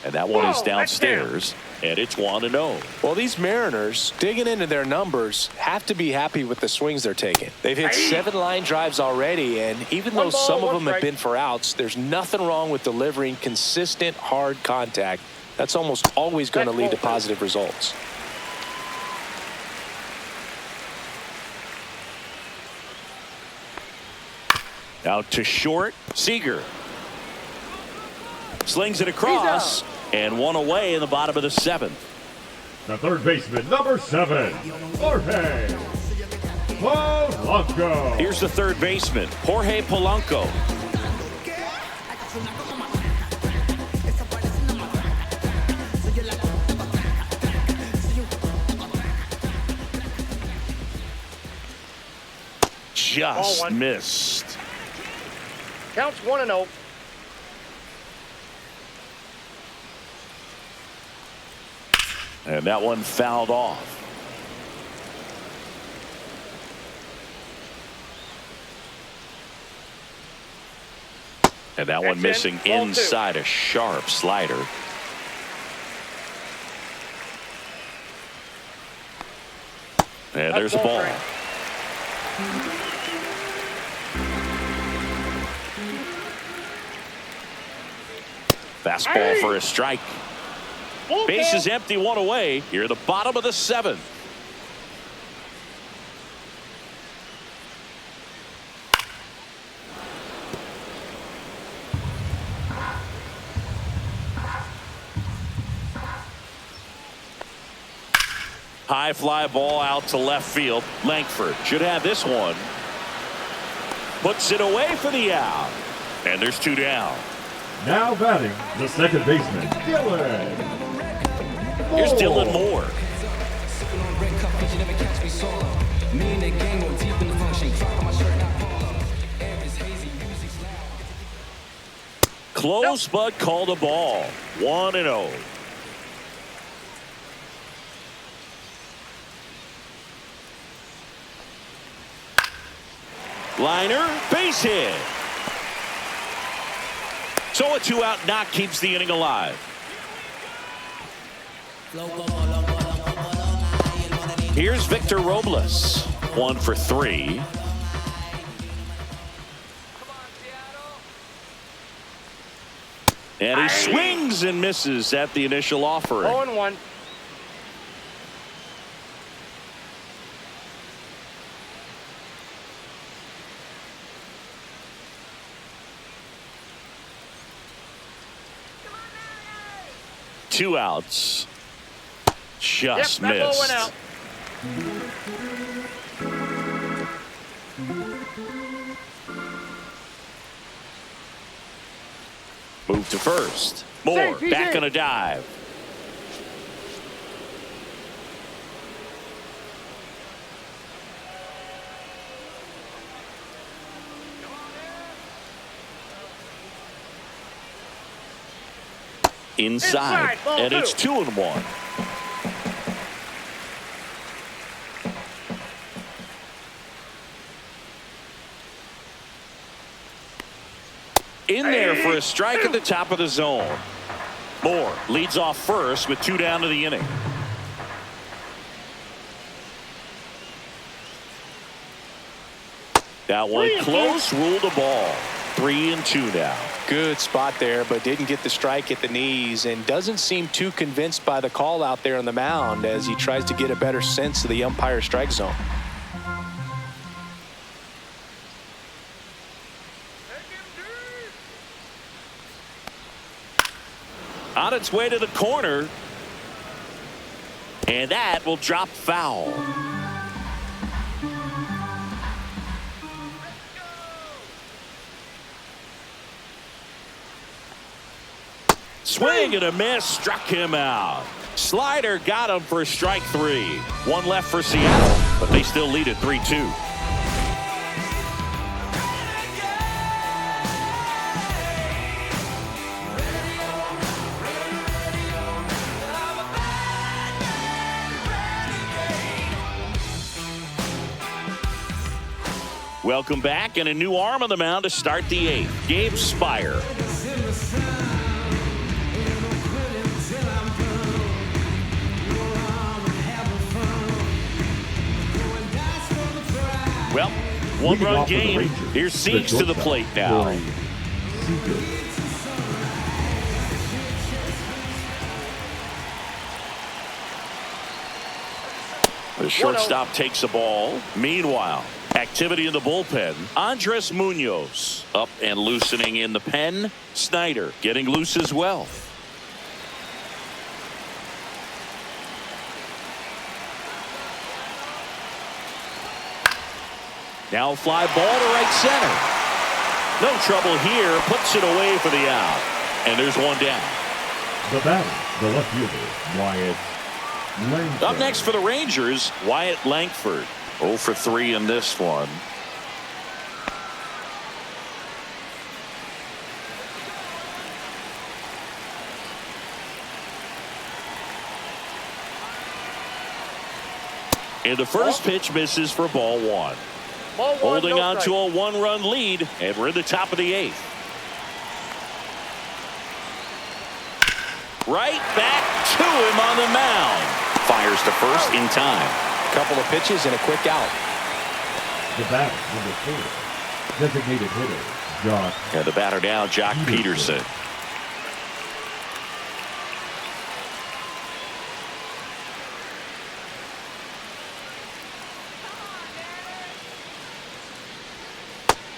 And that one is downstairs, and it's 1-0. Well, these Mariners, digging into their numbers, have to be happy with the swings they're taking. They've hit 7 line drives already, and even though some of them have been for outs, there's nothing wrong with delivering consistent, hard contact. That's almost always going to lead to positive results. Out to short, Seager. Slings it across, and 1 away in the bottom of the 7th. The third baseman, number 7, Jorge Polanco. Here's the third baseman, Jorge Polanco. Just missed. Counts 1-0. And that one fouled off. And that one missing inside a sharp slider. And there's a ball. Fastball for a strike. Base is empty, one away. Here at the bottom of the seventh. High fly ball out to left field. Langford should have this one. Puts it away for the out. And there's two down. Now batting, the second baseman, Dylan. Here's Dylan Moore. Close, but called a ball. 1-0. Liner, base hit. So a two-out knock keeps the inning alive. Here's Victor Robles. 1 for 3. And he swings and misses at the initial offering. 0-1. Two outs. Just That ball went missed. out. Move to first. Moore back on a dive. Inside, and it's 2-1. In there for a strike at the top of the zone. Moore leads off first with 2 down to the inning. That one close, ruled a ball. 3-2 now. Good spot there, but didn't get the strike at the knees and doesn't seem too convinced by the call out there on the mound as he tries to get a better sense of the umpire strike zone. On its way to the corner. And that will drop foul. Swing and a miss, struck him out. Slider got him for strike 3. 1 left for Seattle, but they still lead at 3-2. Welcome back, and a new arm on the mound to start the 8th. Gabe Spire. Well, 1-run game. Here's Seeks to the plate now. The shortstop takes the ball. Meanwhile, activity in the bullpen. Andres Munoz up and loosening in the pen. Snyder getting loose as well. Now fly ball to right center. No trouble here. Puts it away for the out. And there's one down. The batter, the left fielder, Wyatt Langford. Up next for the Rangers, Wyatt Langford. 0 for 3 in this one. And the first pitch misses for ball 1. Ball 1, Holding no on strike. to a 1-run lead, and we're in the top of the 8th. Right back to him on the mound. Fires to first in time. Couple of pitches and a quick out. The batter, number 4, designated hitter, Josh. And the batter now, Jock Peterson.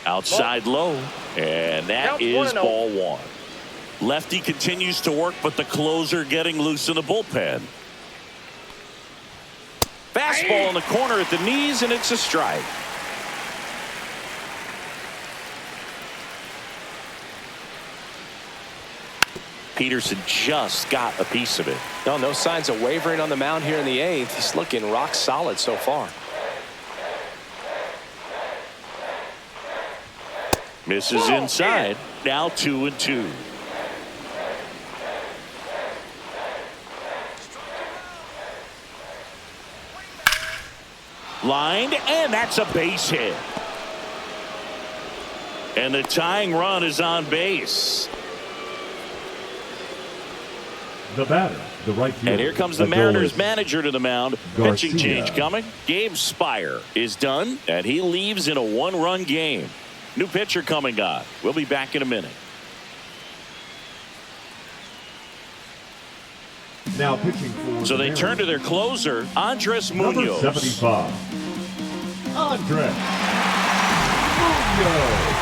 Outside low, and that is ball 1. Lefty continues to work, but the closer getting loose in the bullpen. Fastball in the corner at the knees, and it's a strike. Peterson just got a piece of it. No signs of wavering on the mound here in the 8th. He's looking rock solid so far. Misses inside. Now 2-2. Lined, and that's a base hit. And the tying run is on base. The batter, the right fielder. And here comes the Mariners manager to the mound. Garcia. Pitching change coming. Gabe Spire is done, and he leaves in a 1-run game. New pitcher coming on. We'll be back in a minute. Now pitching for So they turn to their closer, Andres Munoz. Number 75, Andres Munoz.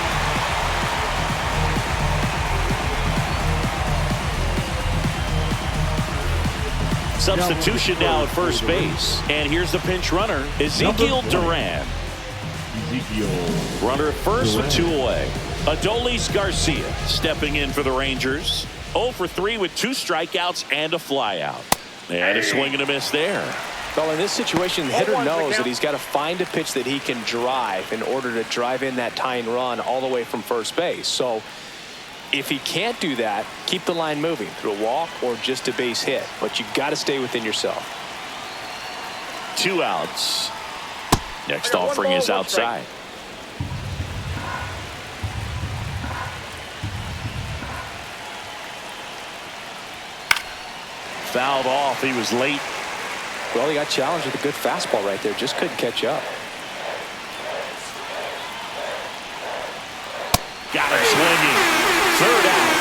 Substitution now at first base. And here's the pinch runner, Ezekiel Duran. Runner at first with 2 away. Adolis Garcia stepping in for the Rangers. 0 for 3 with 2 strikeouts and a flyout. And a swing and a miss there. Well, in this situation, the hitter knows that he's got to find a pitch that he can drive in order to drive in that tying run all the way from first base. So if he can't do that, keep the line moving through a walk or just a base hit. But you've got to stay within yourself. 2 outs. Next offering is outside. Fouled off. He was late. Well, he got challenged with a good fastball right there. Just couldn't catch up. Got him swinging. 3rd out.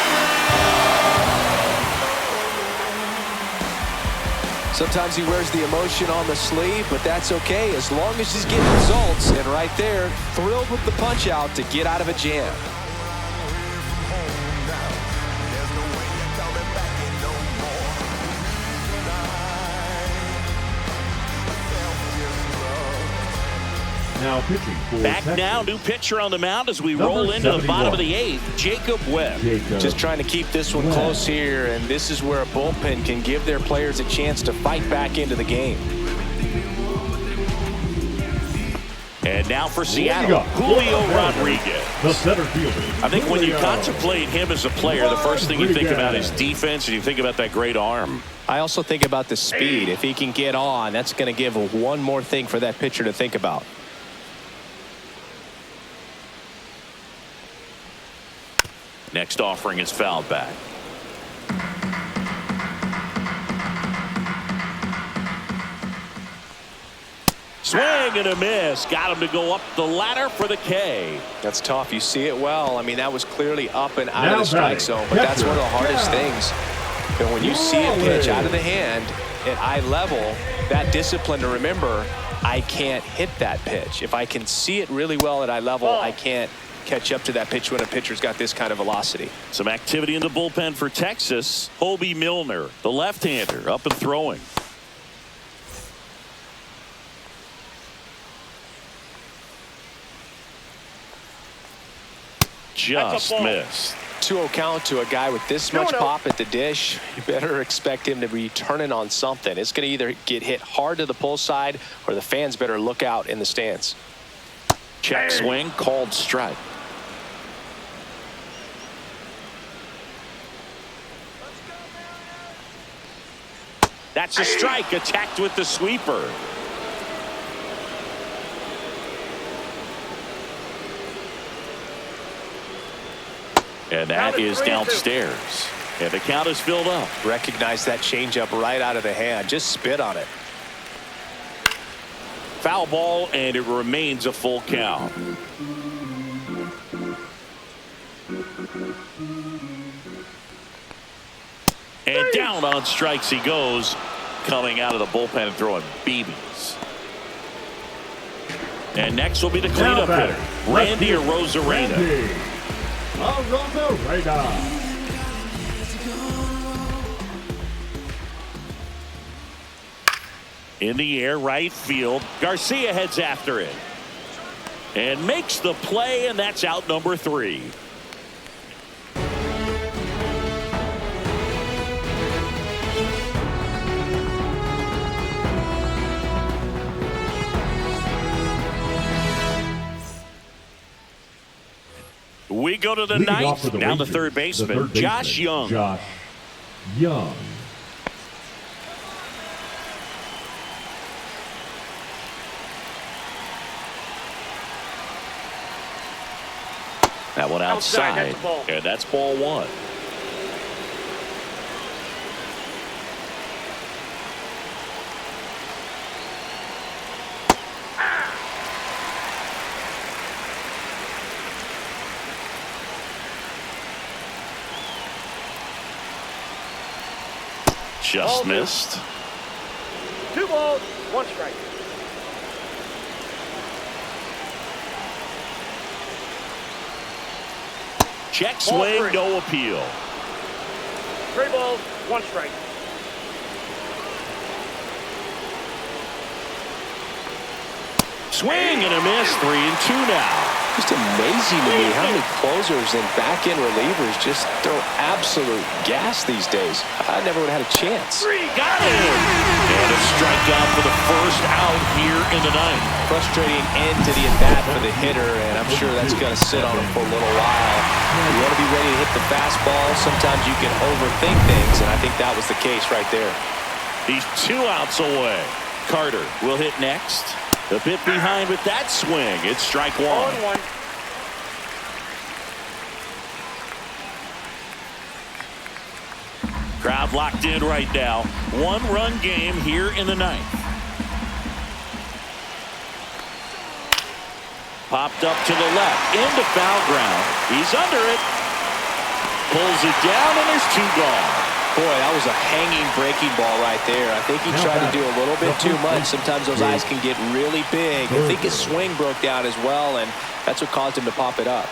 Sometimes he wears the emotion on the sleeve, but that's okay as long as he's getting results. And right there, thrilled with the punch out to get out of a jam. Now pitching for Back Texas. now, new pitcher on the mound as we Number roll into the 71. bottom of the 8th, Jacob Webb. Just trying to keep this one close here, and this is where a bullpen can give their players a chance to fight back into the game. And now for Seattle, Julio Rodriguez. The center fielder. I think when you Julio. contemplate him as a player, the first thing you think about is defense, and you think about that great arm. I also think about the speed. If he can get on, that's going to give one more thing for that pitcher to think about. Next offering is fouled back. Swing and a miss. Got him to go up the ladder for the K. That's tough. You see it well. I mean, that was clearly up and out Now of the strike batting, zone, but that's one of the hardest catcher. things. And when you see a pitch out of the hand at eye level, that discipline to remember, I can't hit that pitch. If I can see it really well at eye level, I can't catch up to that pitch when a pitcher's got this kind of velocity. Some activity in the bullpen for Texas. Hobie Milner, the left-hander, up and throwing. Just missed. 2-0 count to a guy with this much pop at the dish. You better expect him to be turning on something. It's going to either get hit hard to the pull side or the fans better look out in the stands. Check swing, called strike. That's a strike, attacked with the sweeper. And that is downstairs. And the count is filled up. Recognize that changeup right out of the hand. Just spit on it. Foul ball, and it remains a full count. And down on strikes he goes, coming out of the bullpen and throwing BBs. And next will be the cleanup hitter, Randy Arozarena. In the air, right field. Garcia heads after it and makes the play, and that's out number 3. We go to the ninth. Now the third baseman, Josh Young. Josh Young. That one outside, and that's ball 1. Just missed. 2 balls, 1 strike. Check swing, no appeal. 3 balls, 1 strike. Swing and a miss. 3-2 now. Just amazing to me how many closers and back-end relievers just throw absolute gas these days. I never would have had a chance. Got him. And a strikeout for the first out here in the ninth. Frustrating end to the at-bat for the hitter, and I'm sure that's going to sit on him for a little while. You want to be ready to hit the fastball. Sometimes you can overthink things, and I think that was the case right there. He's 2 outs away. Carter will hit next. A bit behind with that swing. It's strike 1. Crowd locked in right now. 1-run game here in the ninth. Popped up to the left into foul ground. He's under it. Pulls it down, and there's 2 gone. Boy, that was a hanging breaking ball right there. I think he tried to do a little bit too much. Sometimes those eyes can get really big. I think his swing broke down as well, and that's what caused him to pop it up.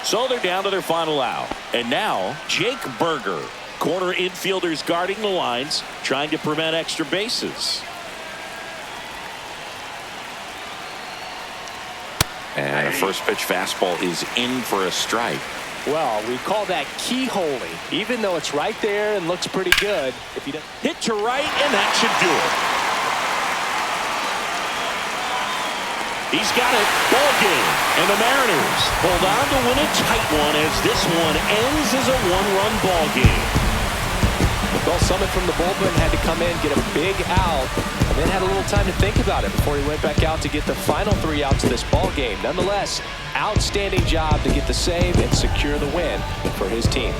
So they're down to their final out. And now, Jake Berger, corner infielders guarding the lines, trying to prevent extra bases. And a first pitch fastball is in for a strike. Well, we call that keyholing, even though it's right there and looks pretty good. If you hit to right, and that should do it. He's got it. Ball game. And the Mariners hold on to win a tight one as this one ends as a 1-run ball game. Well, Summit from the bullpen had to come in, get a big out, and then had a little time to think about it before he went back out to get the final 3 outs of this ball game. Nonetheless, outstanding job to get the save and secure the win for his team.